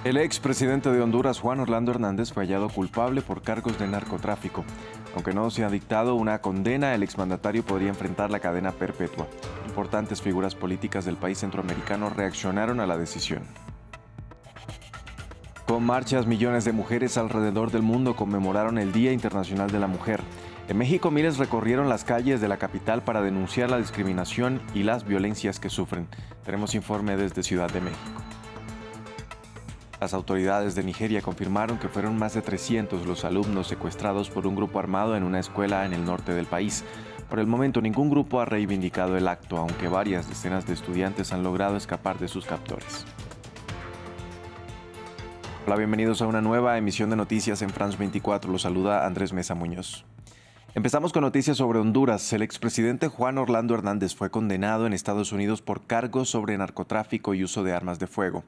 El expresidente de Honduras, Juan Orlando Hernández, fue hallado culpable por cargos de narcotráfico. Aunque no se ha dictado una condena, el exmandatario podría enfrentar la cadena perpetua. Importantes figuras políticas del país centroamericano reaccionaron a la decisión. Con marchas, millones de mujeres alrededor del mundo conmemoraron el Día Internacional de la Mujer. En México, miles recorrieron las calles de la capital para denunciar la discriminación y las violencias que sufren. Tenemos informe desde Ciudad de México. Las autoridades de Nigeria confirmaron que fueron más de 300 los alumnos secuestrados por un grupo armado en una escuela en el norte del país. Por el momento, ningún grupo ha reivindicado el acto, aunque varias decenas de estudiantes han logrado escapar de sus captores. Hola, bienvenidos a una nueva emisión de noticias en France 24. Los saluda Andrés Mesa Muñoz. Empezamos con noticias sobre Honduras. El expresidente Juan Orlando Hernández fue condenado en Estados Unidos por cargos sobre narcotráfico y uso de armas de fuego.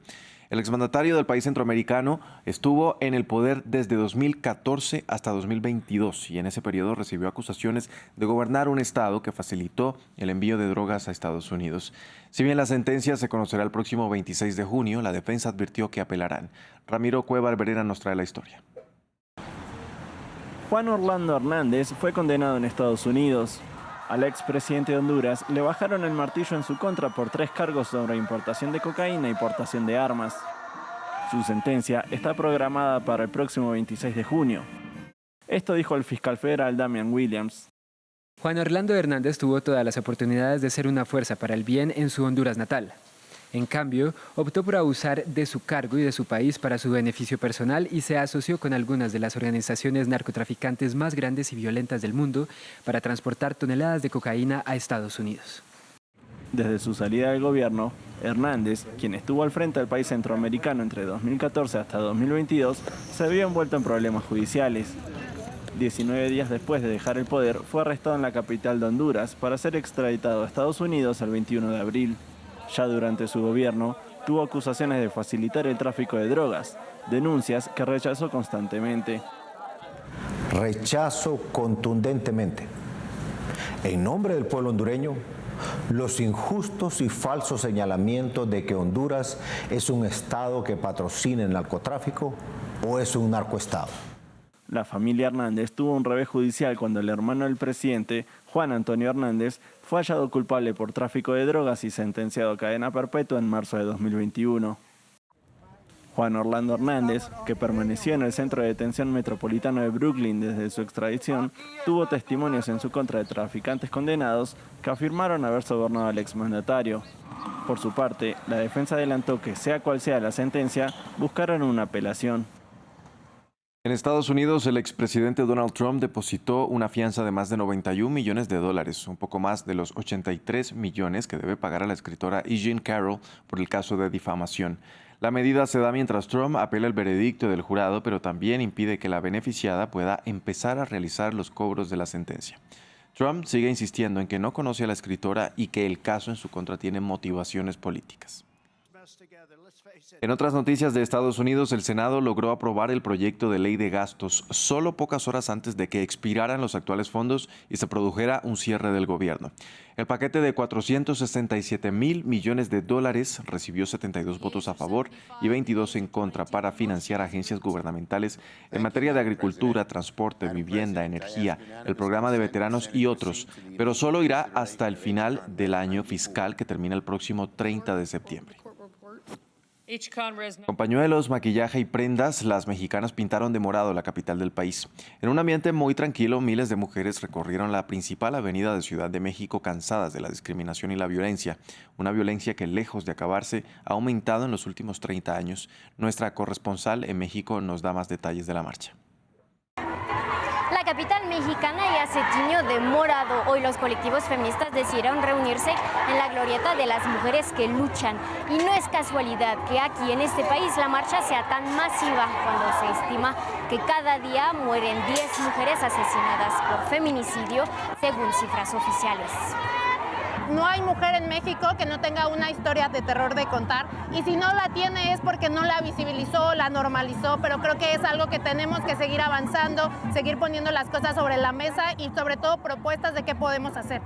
El exmandatario del país centroamericano estuvo en el poder desde 2014 hasta 2022 y en ese periodo recibió acusaciones de gobernar un estado que facilitó el envío de drogas a Estados Unidos. Si bien la sentencia se conocerá el próximo 26 de junio, la defensa advirtió que apelarán. Ramiro Cueva Alberena nos trae la historia. Juan Orlando Hernández fue condenado en Estados Unidos. Al expresidente de Honduras le bajaron el martillo en su contra por 3 cargos sobre importación de cocaína y portación de armas. Su sentencia está programada para el próximo 26 de junio. Esto dijo el fiscal federal Damian Williams. Juan Orlando Hernández tuvo todas las oportunidades de ser una fuerza para el bien en su Honduras natal. En cambio, optó por abusar de su cargo y de su país para su beneficio personal y se asoció con algunas de las organizaciones narcotraficantes más grandes y violentas del mundo para transportar toneladas de cocaína a Estados Unidos. Desde su salida del gobierno, Hernández, quien estuvo al frente del país centroamericano entre 2014 hasta 2022, se vio envuelto en problemas judiciales. 19 días después de dejar el poder, fue arrestado en la capital de Honduras para ser extraditado a Estados Unidos el 21 de abril. Ya durante su gobierno, tuvo acusaciones de facilitar el tráfico de drogas, denuncias que rechazó constantemente. Rechazo contundentemente, en nombre del pueblo hondureño, los injustos y falsos señalamientos de que Honduras es un estado que patrocina el narcotráfico o es un narcoestado. La familia Hernández tuvo un revés judicial cuando el hermano del presidente, Juan Antonio Hernández, fue hallado culpable por tráfico de drogas y sentenciado a cadena perpetua en marzo de 2021. Juan Orlando Hernández, que permaneció en el centro de detención metropolitano de Brooklyn desde su extradición, tuvo testimonios en su contra de traficantes condenados que afirmaron haber sobornado al exmandatario. Por su parte, la defensa adelantó que, sea cual sea la sentencia, buscaron una apelación. En Estados Unidos, el expresidente Donald Trump depositó una fianza de más de $91 millones, un poco más de los 83 millones que debe pagar a la escritora E. Jean Carroll por el caso de difamación. La medida se da mientras Trump apela el veredicto del jurado, pero también impide que la beneficiada pueda empezar a realizar los cobros de la sentencia. Trump sigue insistiendo en que no conoce a la escritora y que el caso en su contra tiene motivaciones políticas. En otras noticias de Estados Unidos, el Senado logró aprobar el proyecto de ley de gastos solo pocas horas antes de que expiraran los actuales fondos y se produjera un cierre del gobierno. El paquete de $467 mil millones recibió 72 votos a favor y 22 en contra para financiar agencias gubernamentales en materia de agricultura, transporte, vivienda, energía, el programa de veteranos y otros, pero solo irá hasta el final del año fiscal que termina el próximo 30 de septiembre. Con pañuelos, maquillaje y prendas, las mexicanas pintaron de morado la capital del país. En un ambiente muy tranquilo, miles de mujeres recorrieron la principal avenida de Ciudad de México cansadas de la discriminación y la violencia. Una violencia que, lejos de acabarse, ha aumentado en los últimos 30 años. Nuestra corresponsal en México nos da más detalles de la marcha. La capital mexicana ya se tiñó de morado. Hoy los colectivos feministas decidieron reunirse en la glorieta de las mujeres que luchan. Y no es casualidad que aquí en este país la marcha sea tan masiva cuando se estima que cada día mueren 10 mujeres asesinadas por feminicidio, según cifras oficiales. No hay mujer en México que no tenga una historia de terror de contar, y si no la tiene es porque no la visibilizó, la normalizó, pero creo que es algo que tenemos que seguir avanzando, seguir poniendo las cosas sobre la mesa y sobre todo propuestas de qué podemos hacer.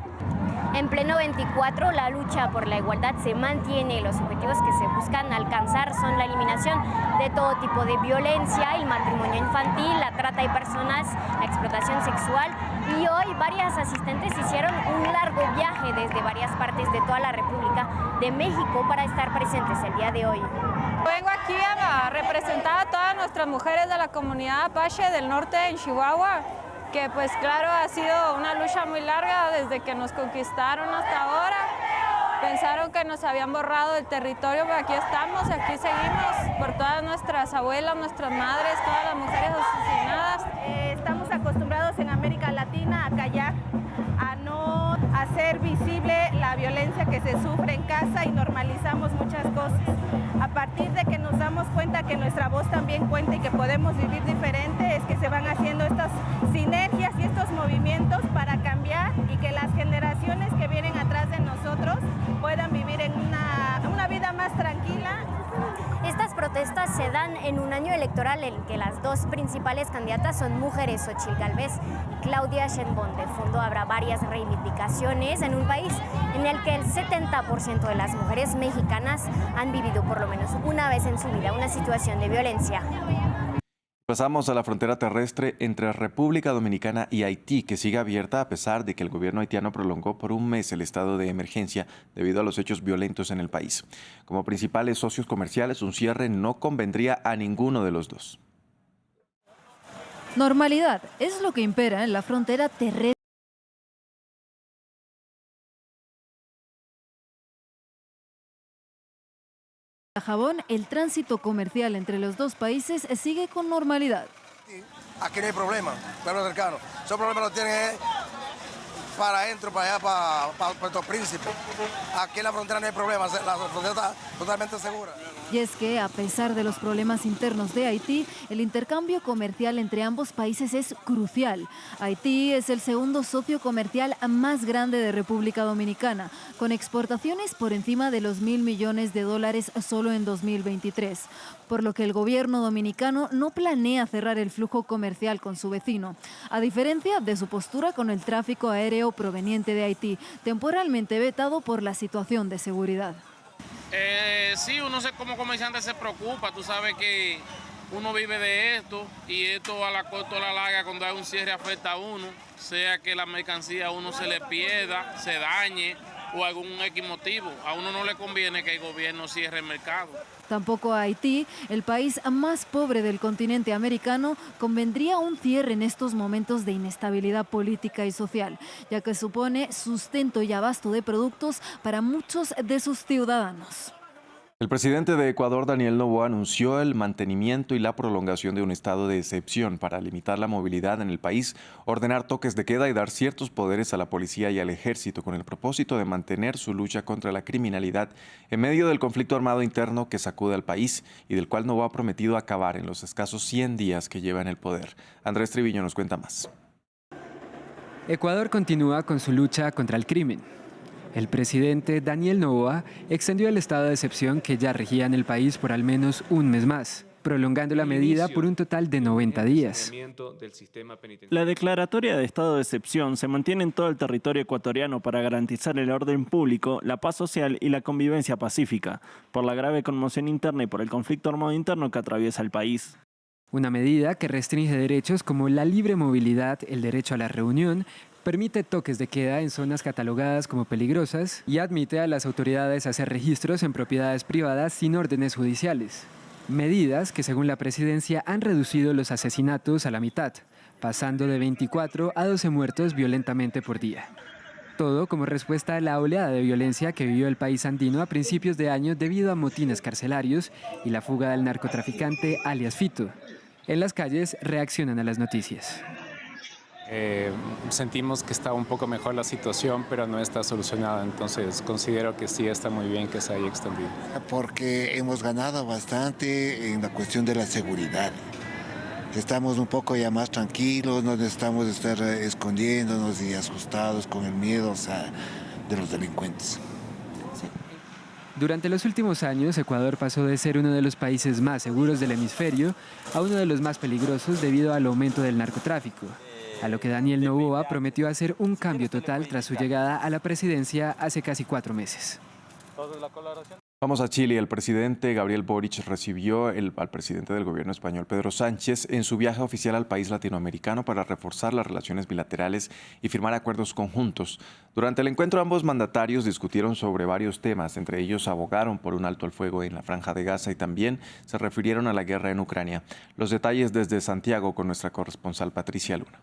En pleno 24, la lucha por la igualdad se mantiene y los objetivos que se buscan alcanzar son la eliminación de todo tipo de violencia, el matrimonio infantil, la trata de personas, la explotación sexual. Y hoy varias asistentes hicieron un largo viaje desde varias partes de toda la República de México para estar presentes el día de hoy. Vengo aquí a representar a todas nuestras mujeres de la comunidad Apache del norte en Chihuahua, que pues claro ha sido una lucha muy larga desde que nos conquistaron hasta ahora. Pensaron que nos habían borrado del territorio, pero aquí estamos, aquí seguimos por todas nuestras abuelas, nuestras madres, todas las mujeres asesinadas. Estamos acostumbrados en América Latina a callar, a no hacer visible la violencia que se sufre en casa y normalizamos muchas cosas. A partir de que nos damos cuenta que nuestra voz también cuenta y que podemos vivir diferente, es que se van haciendo estas sinergias y estos movimientos para cambiar y que las generaciones que vienen atrás de nosotros puedan vivir en una vida más tranquila. Estas protestas se dan en un año electoral en que las dos principales candidatas son mujeres, Xochitl Gálvez y Claudia Sheinbaum. De fondo habrá varias reivindicaciones en un país en el que el 70% de las mujeres mexicanas han vivido por lo menos una vez en su vida una situación de violencia. Pasamos a la frontera terrestre entre República Dominicana y Haití, que sigue abierta a pesar de que el gobierno haitiano prolongó por un mes el estado de emergencia debido a los hechos violentos en el país. Como principales socios comerciales, un cierre no convendría a ninguno de los dos. Normalidad es lo que impera en la frontera terrestre. Jabón, el tránsito comercial entre los dos países sigue con normalidad. Aquí no hay problema, pueblo cercano. Esos problemas los tienen para adentro, para allá, para Puerto Príncipe. Aquí en la frontera no hay problema, la frontera está totalmente segura. Y es que, a pesar de los problemas internos de Haití, el intercambio comercial entre ambos países es crucial. Haití es el segundo socio comercial más grande de República Dominicana, con exportaciones por encima de los $1.000 millones solo en 2023, por lo que el gobierno dominicano no planea cerrar el flujo comercial con su vecino, a diferencia de su postura con el tráfico aéreo proveniente de Haití, temporalmente vetado por la situación de seguridad. Sí, uno como comerciante se preocupa, tú sabes que uno vive de esto y esto a la corta o a la larga cuando hay un cierre afecta a uno, sea que la mercancía a uno se le pierda, se dañe o algún X motivo. A uno no le conviene que el gobierno cierre el mercado. Tampoco a Haití, el país más pobre del continente americano, convendría un cierre en estos momentos de inestabilidad política y social, ya que supone sustento y abasto de productos para muchos de sus ciudadanos. El presidente de Ecuador, Daniel Noboa, anunció el mantenimiento y la prolongación de un estado de excepción para limitar la movilidad en el país, ordenar toques de queda y dar ciertos poderes a la policía y al ejército con el propósito de mantener su lucha contra la criminalidad en medio del conflicto armado interno que sacude al país y del cual Noboa ha prometido acabar en los escasos 100 días que lleva en el poder. Andrés Triviño nos cuenta más. Ecuador continúa con su lucha contra el crimen. El presidente Daniel Noboa extendió el estado de excepción que ya regía en el país por al menos un mes más, prolongando la medida por un total de 90 días. La declaratoria de estado de excepción se mantiene en todo el territorio ecuatoriano para garantizar el orden público, la paz social y la convivencia pacífica, por la grave conmoción interna y por el conflicto armado interno que atraviesa el país. Una medida que restringe derechos como la libre movilidad, el derecho a la reunión, permite toques de queda en zonas catalogadas como peligrosas y admite a las autoridades a hacer registros en propiedades privadas sin órdenes judiciales. Medidas que, según la presidencia, han reducido los asesinatos a la mitad, pasando de 24 a 12 muertos violentamente por día. Todo como respuesta a la oleada de violencia que vivió el país andino a principios de año debido a motines carcelarios y la fuga del narcotraficante alias Fito. En las calles reaccionan a las noticias. Sentimos que está un poco mejor la situación, pero no está solucionada, entonces considero que sí está muy bien que se haya extendido. Porque hemos ganado bastante en la cuestión de la seguridad. Estamos un poco ya más tranquilos, no necesitamos estar escondiéndonos y asustados con el miedo de los delincuentes. Durante los últimos años, Ecuador pasó de ser uno de los países más seguros del hemisferio a uno de los más peligrosos debido al aumento del narcotráfico. a lo que Daniel Noboa prometió hacer un cambio total tras su llegada a la presidencia hace casi 4 meses. Vamos a Chile. El presidente Gabriel Boric recibió al presidente del gobierno español, Pedro Sánchez, en su viaje oficial al país latinoamericano para reforzar las relaciones bilaterales y firmar acuerdos conjuntos. Durante el encuentro, ambos mandatarios discutieron sobre varios temas. Entre ellos, abogaron por un alto al fuego en la Franja de Gaza y también se refirieron a la guerra en Ucrania. Los detalles desde Santiago con nuestra corresponsal Patricia Luna.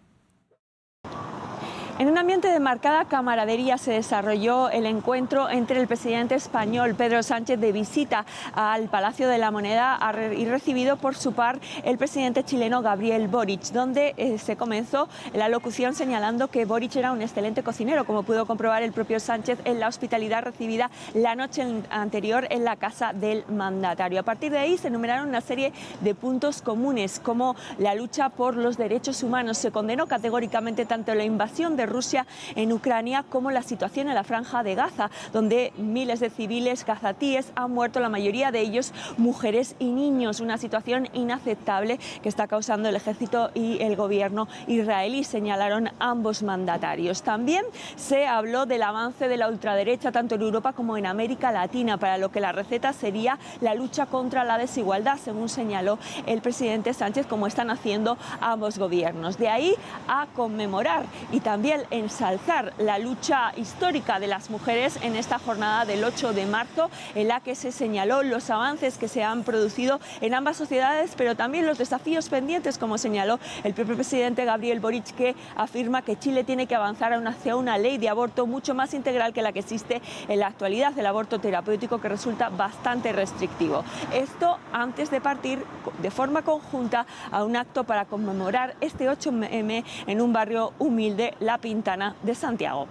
En un ambiente de marcada camaradería se desarrolló el encuentro entre el presidente español Pedro Sánchez de visita al Palacio de la Moneda y recibido por su par el presidente chileno Gabriel Boric, donde se comenzó la locución señalando que Boric era un excelente cocinero, como pudo comprobar el propio Sánchez en la hospitalidad recibida la noche anterior en la casa del mandatario. A partir de ahí se enumeraron una serie de puntos comunes, como la lucha por los derechos humanos. Se condenó categóricamente tanto la invasión de Rusia en Ucrania como la situación en la Franja de Gaza, donde miles de civiles gazatíes han muerto, la mayoría de ellos mujeres y niños, una situación inaceptable que está causando el ejército y el gobierno israelí, señalaron ambos mandatarios. También se habló del avance de la ultraderecha tanto en Europa como en América Latina, para lo que la receta sería la lucha contra la desigualdad, según señaló el presidente Sánchez, como están haciendo ambos gobiernos. De ahí a conmemorar y también ensalzar la lucha histórica de las mujeres en esta jornada del 8 de marzo, en la que se señaló los avances que se han producido en ambas sociedades, pero también los desafíos pendientes, como señaló el propio presidente Gabriel Boric, que afirma que Chile tiene que avanzar hacia una ley de aborto mucho más integral que la que existe en la actualidad, el aborto terapéutico, que resulta bastante restrictivo. Esto antes de partir de forma conjunta a un acto para conmemorar este 8M en un barrio humilde, La Pintana de Santiago.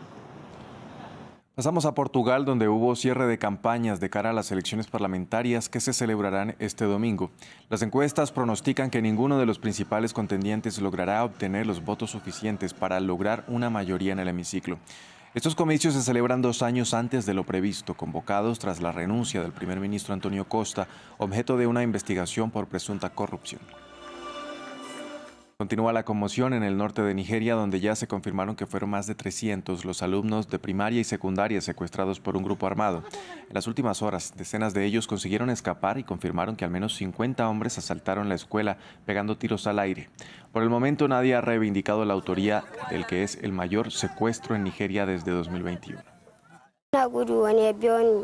Pasamos a Portugal, donde hubo cierre de campañas de cara a las elecciones parlamentarias que se celebrarán este domingo. Las encuestas pronostican que ninguno de los principales contendientes logrará obtener los votos suficientes para lograr una mayoría en el hemiciclo. Estos comicios se celebran 2 años antes de lo previsto, convocados tras la renuncia del primer ministro Antonio Costa, objeto de una investigación por presunta corrupción. Continúa la conmoción en el norte de Nigeria, donde ya se confirmaron que fueron más de 300 los alumnos de primaria y secundaria secuestrados por un grupo armado. En las últimas horas, decenas de ellos consiguieron escapar y confirmaron que al menos 50 hombres asaltaron la escuela pegando tiros al aire. Por el momento nadie ha reivindicado la autoría del que es el mayor secuestro en Nigeria desde 2021.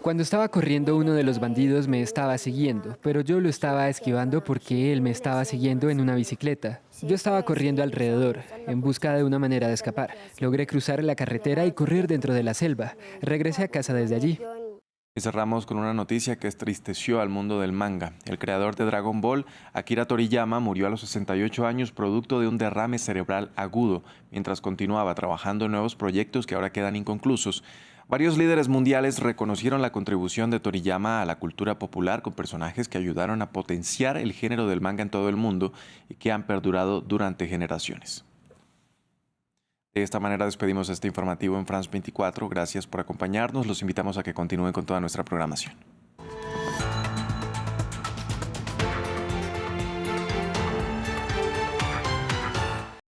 Cuando estaba corriendo, uno de los bandidos me estaba siguiendo, pero yo lo estaba esquivando porque él me estaba siguiendo en una bicicleta. Yo estaba corriendo alrededor, en busca de una manera de escapar. Logré cruzar la carretera y correr dentro de la selva. Regresé a casa desde allí. Y cerramos con una noticia que entristeció al mundo del manga. El creador de Dragon Ball, Akira Toriyama, murió a los 68 años producto de un derrame cerebral agudo, mientras continuaba trabajando en nuevos proyectos que ahora quedan inconclusos. Varios líderes mundiales reconocieron la contribución de Toriyama a la cultura popular con personajes que ayudaron a potenciar el género del manga en todo el mundo y que han perdurado durante generaciones. De esta manera despedimos este informativo en France 24. Gracias por acompañarnos. Los invitamos a que continúen con toda nuestra programación.